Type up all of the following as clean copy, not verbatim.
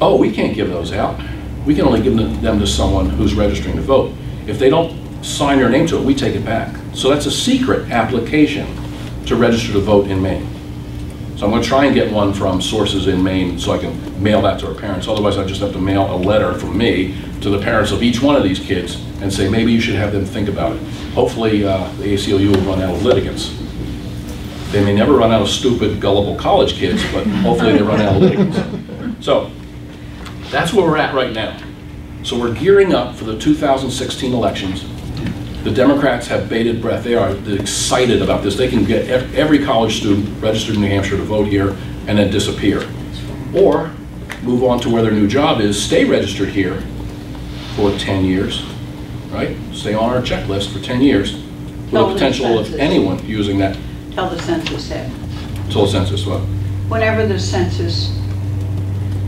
oh, we can't give those out. We can only give them to someone who's registering to vote. If they don't sign their name to it, we take it back. So that's a secret application to register to vote in Maine. So I'm going to try and get one from sources in Maine so I can mail that to our parents. Otherwise, I just have to mail a letter from me to the parents of each one of these kids and say, maybe you should have them think about it. Hopefully, the ACLU will run out of litigants. They may never run out of stupid, gullible college kids, but hopefully they run out of litigants. So that's where we're at right now. So we're gearing up for the 2016 elections. The Democrats have bated breath. They are excited about this. They can get every college student registered in New Hampshire to vote here and then disappear. Or move on to where their new job is, stay registered here for 10 years, right? Stay on our checklist for 10 years with the potential of anyone using that. Till the census hit. Till the census, what? Whenever the census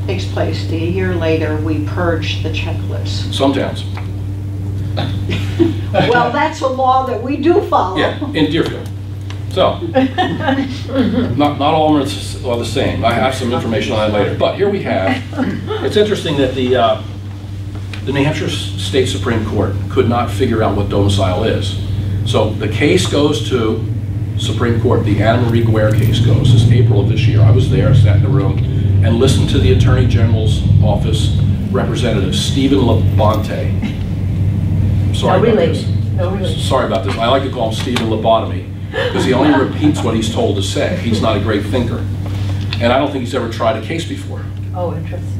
takes place, a year later, we purge the checklist. Some towns. Well, that's a law that we do follow. Yeah, in Deerfield. So, not all of them are the same. I have some information on that later. But here we have, it's interesting that the New Hampshire State Supreme Court could not figure out what domicile is. So the case goes to Supreme Court. The Anna Marie Guerre case goes. This is April of this year. I was there, sat in the room, and listened to the Attorney General's office representative, Stephen Labonte. Sorry about this. Sorry about this. I like to call him Stephen Lobotomy because he only repeats what he's told to say. He's not a great thinker. And I don't think he's ever tried a case before. Oh, interesting.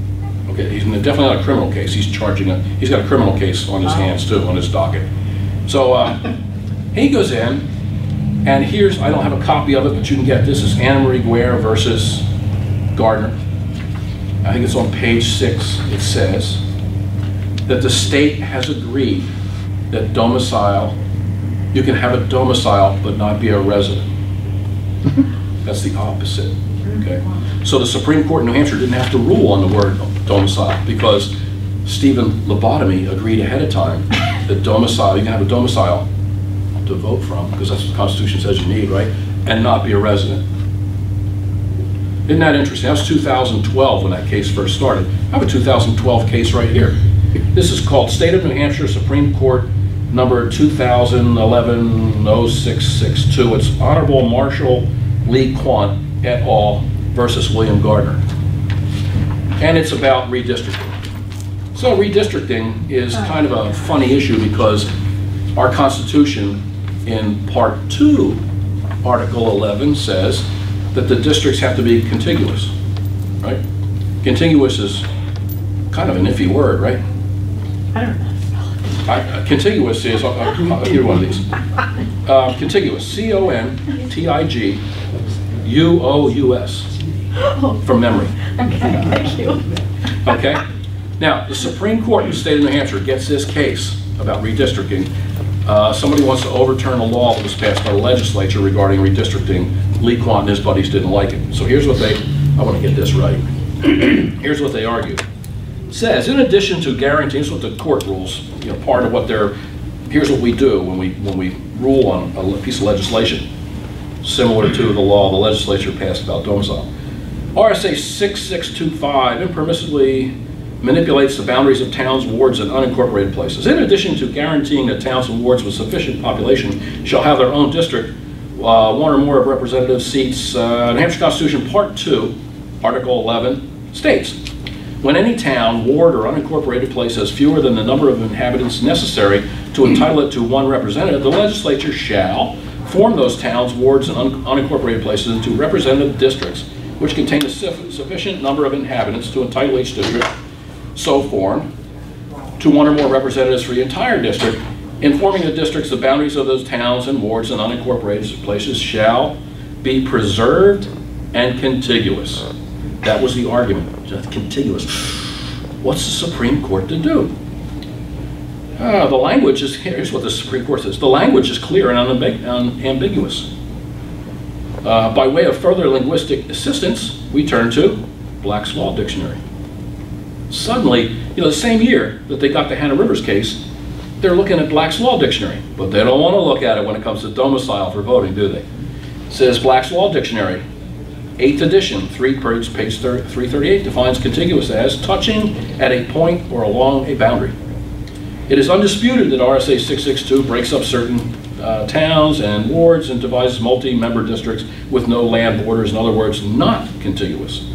Okay, he's definitely not a criminal case. He's got a criminal case on his hands too, on his docket. So he goes in, and here's, I don't have a copy of it, but you can get this. Is Anna Marie Guerre versus Gardner. I think it's on page 6. It says that the state has agreed that domicile, you can have a domicile but not be a resident. That's the opposite, okay? So the Supreme Court in New Hampshire didn't have to rule on the word domicile because Stephen Lobotomy agreed ahead of time that domicile, you can have a domicile to vote from, because that's what the Constitution says you need, right? And not be a resident. Isn't that interesting? That was 2012 when that case first started. I have a 2012 case right here. This is called State of New Hampshire Supreme Court number 2011-0662. It's Honorable Marshall Lee Quant et al. Versus William Gardner. And it's about redistricting. So redistricting is kind of a funny issue because our Constitution in Part 2, Article 11 says that the districts have to be contiguous, right? Contiguous is kind of an iffy word, right? I don't know. Contiguous is, either one of these. Contiguous, C-O-N-T-I-G-U-O-U-S, from memory. Okay, thank you. Okay? Now, the Supreme Court in the state of New Hampshire gets this case about redistricting. Somebody wants to overturn a law that was passed by the legislature regarding redistricting. Lee Quant and his buddies didn't like it. So here's what they, I want to get this right. Here's what they argued. It says, in addition to guaranteeing, this is what the court rules, you know, part of what they're, here's what we do when we rule on a piece of legislation, similar to the law the legislature passed about domicile. RSA 6625 impermissibly manipulates the boundaries of towns, wards, and unincorporated places. In addition to guaranteeing that towns and wards with sufficient population shall have their own district, one or more of representative seats, New Hampshire Constitution Part 2, Article 11 states, when any town, ward, or unincorporated place has fewer than the number of inhabitants necessary to entitle it to one representative, the legislature shall form those towns, wards, and unincorporated places into representative districts which contain a sufficient number of inhabitants to entitle each district so formed to one or more representatives for the entire district. In forming the districts, the boundaries of those towns and wards and unincorporated places shall be preserved and contiguous. That was the argument. Just contiguous. What's the Supreme Court to do? The language is, here's what the Supreme Court says, the language is clear and unambiguous. By way of further linguistic assistance, we turn to Black's Law Dictionary. Suddenly, you know, the same year that they got the Hannah Rivers case, they're looking at Black's Law Dictionary, but they don't want to look at it when it comes to domicile for voting, do they? It says Black's Law Dictionary, 8th edition, page 338, defines contiguous as touching at a point or along a boundary. It is undisputed that RSA 662 breaks up certain towns and wards and devises multi-member districts with no land borders, in other words, not contiguous.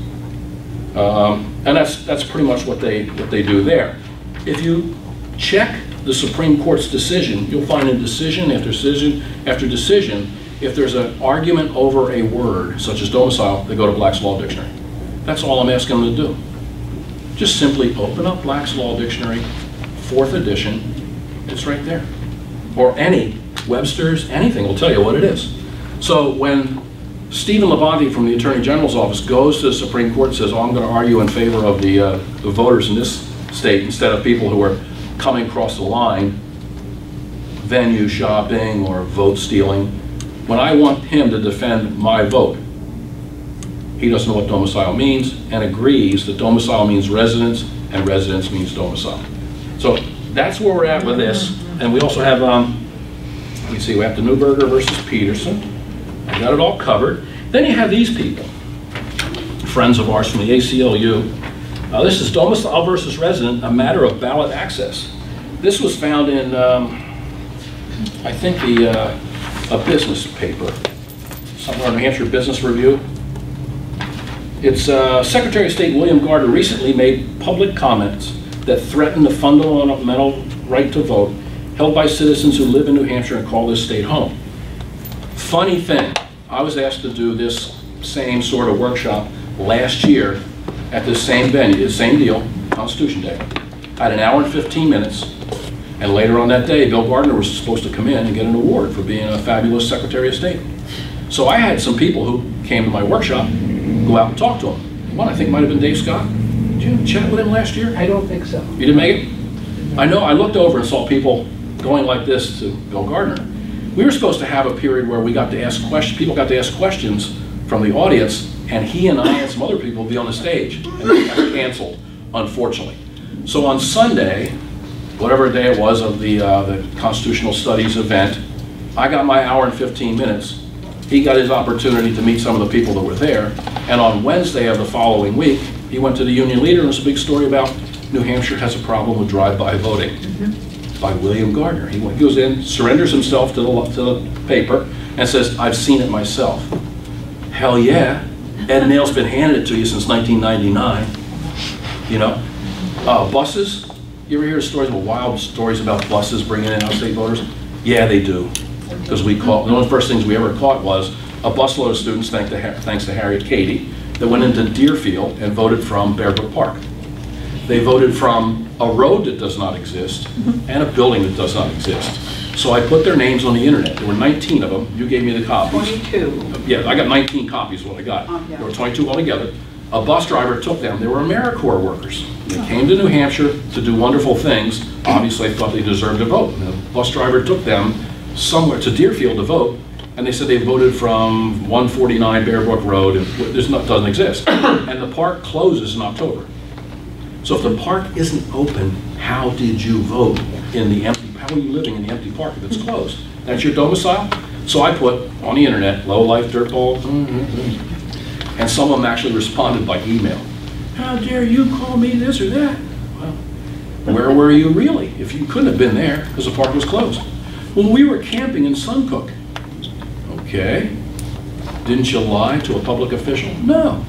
And that's pretty much what they do there. If you check the Supreme Court's decision, you'll find in decision after decision after decision, if there's an argument over a word, such as domicile, they go to Black's Law Dictionary. That's all I'm asking them to do. Just simply open up Black's Law Dictionary, 4th edition, it's right there. Or any, Webster's, anything will tell you what it is. So when Stephen Levante from the Attorney General's office goes to the Supreme Court and says, oh, I'm going to argue in favor of the voters in this state instead of people who are coming across the line, venue shopping or vote stealing, when I want him to defend my vote, he doesn't know what domicile means and agrees that domicile means residence and residence means domicile. So that's where we're at with this. And we also have, let me see, we have the Neuberger versus Peterson. I got it all covered. Then you have these people, friends of ours from the ACLU. This is domicile versus resident, a matter of ballot access. This was found in, I think, a business paper, somewhere in New Hampshire Business Review. It's Secretary of State William Gardner recently made public comments that threaten the fundamental right to vote held by citizens who live in New Hampshire and call this state home. Funny thing, I was asked to do this same sort of workshop last year at this same venue, the same deal, Constitution Day. I had an hour and 15 minutes, and later on that day, Bill Gardner was supposed to come in and get an award for being a fabulous Secretary of State. So I had some people who came to my workshop go out and talk to him. One, I think, might have been Dave Scott. Did you chat with him last year? I don't think so. You didn't make it? I know, I looked over and saw people going like this to Bill Gardner. We were supposed to have a period where we got to ask questions, people got to ask questions from the audience, and he and I and some other people would be on the stage, and they got canceled, unfortunately. So on Sunday, whatever day it was of the Constitutional Studies event, I got my hour and 15 minutes. He got his opportunity to meet some of the people that were there, and on Wednesday of the following week, he went to the Union Leader, and there's a big story about New Hampshire has a problem with drive-by voting. By William Gardner. He goes in, surrenders himself to the paper, and says, I've seen it myself. Hell yeah. Ed Naile's been handing it to you since 1999. You know? Buses, you ever hear stories, wild stories about buses bringing in out-of-state voters? Yeah, they do. Because we caught, one of the first things we ever caught was a busload of students, thanks to Harriet Cady, that went into Deerfield and voted from Bear Brook Park. They voted from a road that does not exist and a building that does not exist. So I put their names on the internet. There were 19 of them. You gave me the copies. 22. Yeah, I got 19 copies is what I got. Yeah. There were 22 altogether. A bus driver took them. They were AmeriCorps workers. They came to New Hampshire to do wonderful things. Obviously, they thought they deserved to vote. And the bus driver took them somewhere to Deerfield to vote, and they said they voted from 149 Bear Brook Road, and doesn't exist. And the park closes in October. So if the park isn't open, how did you vote in the empty, how are you living in the empty park if it's closed? That's your domicile? So I put on the internet, low-life dirtball, and some of them actually responded by email. How dare you call me this or that? Well, where were you really? If you couldn't have been there because the park was closed. Well, we were camping in Suncook. Okay. Didn't you lie to a public official? No.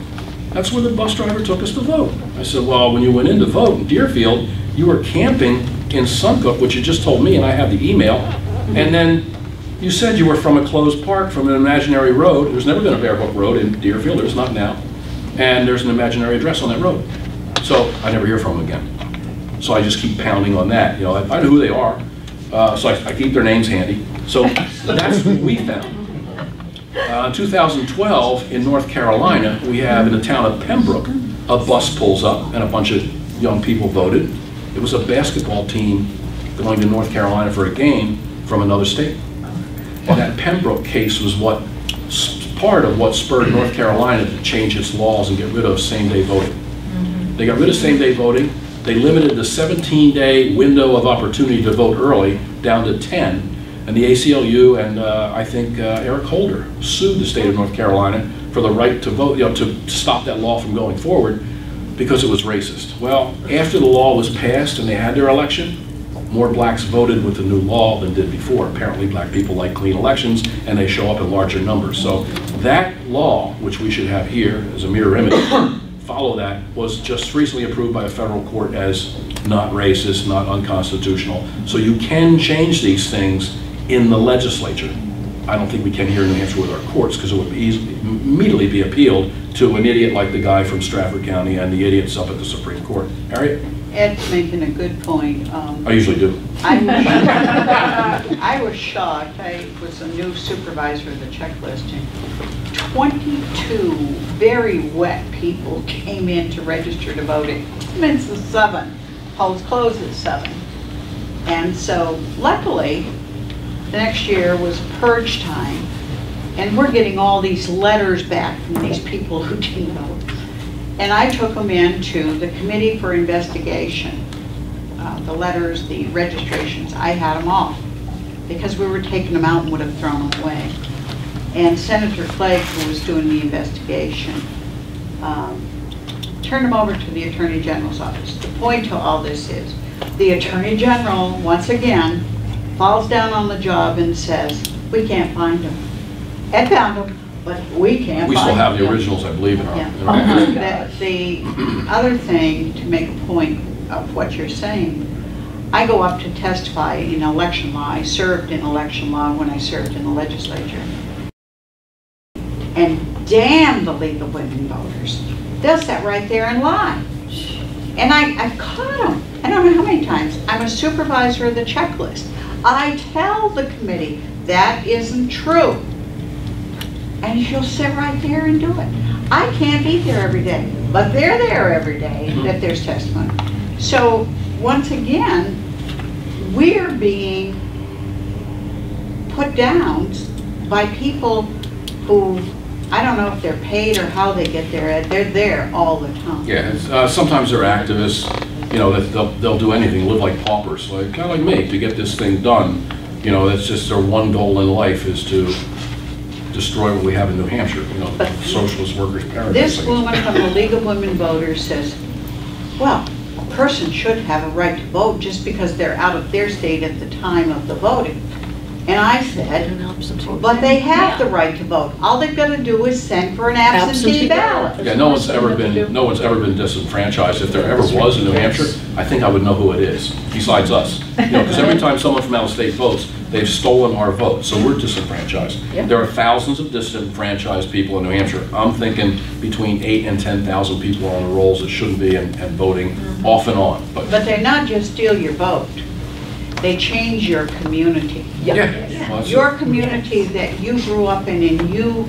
That's where the bus driver took us to vote. I said, well, when you went in to vote in Deerfield, you were camping in Suncook, which you just told me, and I have the email, and then you said you were from a closed park, from an imaginary road. There's never been a Bear Brook Road in Deerfield, there's not now, and there's an imaginary address on that road. So I never hear from them again. So I just keep pounding on that. You know, I know who they are, so I keep their names handy. So that's what we found. In 2012, in North Carolina, we have in the town of Pembroke, a bus pulls up and a bunch of young people voted. It was a basketball team going to North Carolina for a game from another state. And that Pembroke case was part of what spurred North Carolina to change its laws and get rid of same-day voting. They got rid of same-day voting. They limited the 17-day window of opportunity to vote early down to 10. And the ACLU and I think Eric Holder sued the state of North Carolina for the right to vote, to stop that law from going forward because it was racist. Well, after the law was passed and they had their election, more blacks voted with the new law than did before. Apparently black people like clean elections and they show up in larger numbers. So that law, which we should have here as a mirror image, follow that, was just recently approved by a federal court as not racist, not unconstitutional. So you can change these things in the legislature. I don't think we can here in New Hampshire with our courts because it would immediately be appealed to an idiot like the guy from Stratford County and the idiots up at the Supreme Court. Harriet? Ed's making a good point. I usually do. I was shocked. I was a new supervisor of the checklist, and 22 very wet people came in to register to vote. It commenced at 7. Polls closed at 7. And so luckily, the next year was purge time, and we're getting all these letters back from these people who didn't vote. And I took them into the Committee for Investigation. The letters, the registrations, I had them all because we were taking them out and would have thrown them away. And Senator Clegg, who was doing the investigation, turned them over to the Attorney General's office. The point to all this is the Attorney General, once again, falls down on the job and says, we can't find them. Ed found them, but we can't find them. We still have the originals, I believe, in our records. The other thing, to make a point of what you're saying, I go up to testify in election law. I served in election law when I served in the legislature. And damn the League of Women Voters. They'll sit right there and lie. And I've caught them. I don't know how many times. I'm a supervisor of the checklist. I tell the committee that isn't true. And she'll sit right there and do it. I can't be there every day, but they're there every day that there's testimony. So once again, we're being put down by people who, I don't know if they're paid or how they get there. They're there all the time. Yeah, sometimes they're activists, that they'll do anything, live like paupers, kind of like me, to get this thing done. That's just their one goal in life is to destroy what we have in New Hampshire, the socialist workers' paradise. This woman from the League of Women Voters says, well, a person should have a right to vote just because they're out of their state at the time of the voting. And I said, but they have the right to vote. All they've got to do is send for an absentee ballot. Yeah, no one's ever been disenfranchised. If there ever was in New Hampshire, I think I would know who it is, besides us. Because every time someone from out of state votes, they've stolen our vote, so we're disenfranchised. Yep. There are thousands of disenfranchised people in New Hampshire. I'm thinking between 8,000 and 10,000 people on the rolls that shouldn't be and voting off and on. But they not just steal your vote. They change your community. Yep. Yeah. Well, your community that you grew up in and you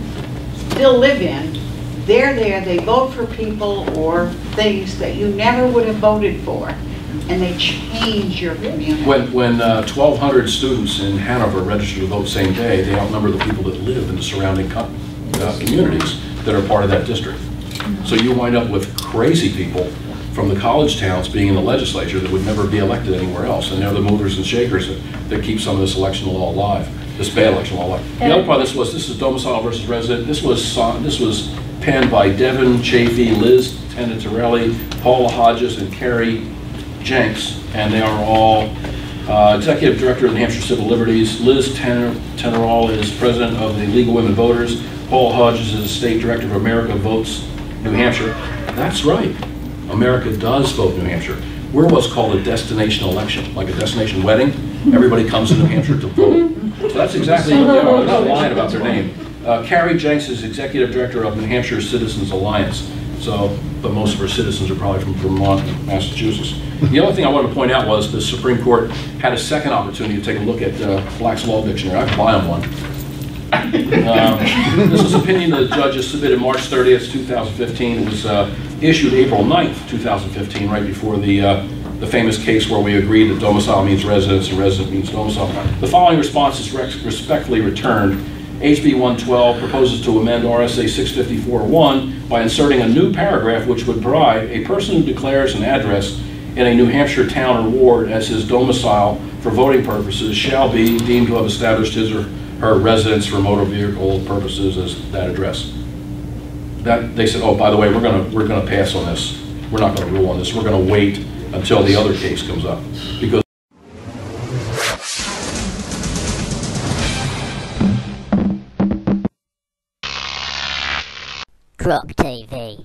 still live in, they're there, they vote for people or things that you never would have voted for, and they change your community. When 1,200 students in Hanover register to vote same day, they outnumber the people that live in the surrounding communities that are part of that district. So you wind up with crazy people from the college towns being in the legislature that would never be elected anywhere else, and they're the movers and shakers that keep some of this election law alive, this bad election law alive. The other part of this is domicile versus resident. This was penned by Devin Chafee, Liz Tenetarelli, Paula Hodges, and Carrie Jenks, and they are all Executive Director of the New Hampshire Civil Liberties. Liz Tenetarelli is President of the League of Women Voters. Paula Hodges is State Director of America Votes New Hampshire. That's right. America does vote New Hampshire. We're what's called a destination election, like a destination wedding. Everybody comes to New Hampshire to vote. So that's exactly what they are. They're not lying about their name. Carrie Jenks is Executive Director of New Hampshire Citizens Alliance. But most of our citizens are probably from Vermont and Massachusetts. The other thing I wanted to point out was the Supreme Court had a second opportunity to take a look at Black's Law Dictionary. I could buy them one. This was opinion that the judges submitted March 30th, 2015. It was issued April 9th, 2015, right before the famous case where we agreed that domicile means residence and resident means domicile. The following response is respectfully returned. HB 112 proposes to amend RSA 654.1 by inserting a new paragraph which would provide a person who declares an address in a New Hampshire town or ward as his domicile for voting purposes shall be deemed to have established his or her residence for motor vehicle purposes as that address. That, they said, oh, by the way, we're gonna pass on this. We're not gonna rule on this. We're gonna wait until the other case comes up. Because Croc TV.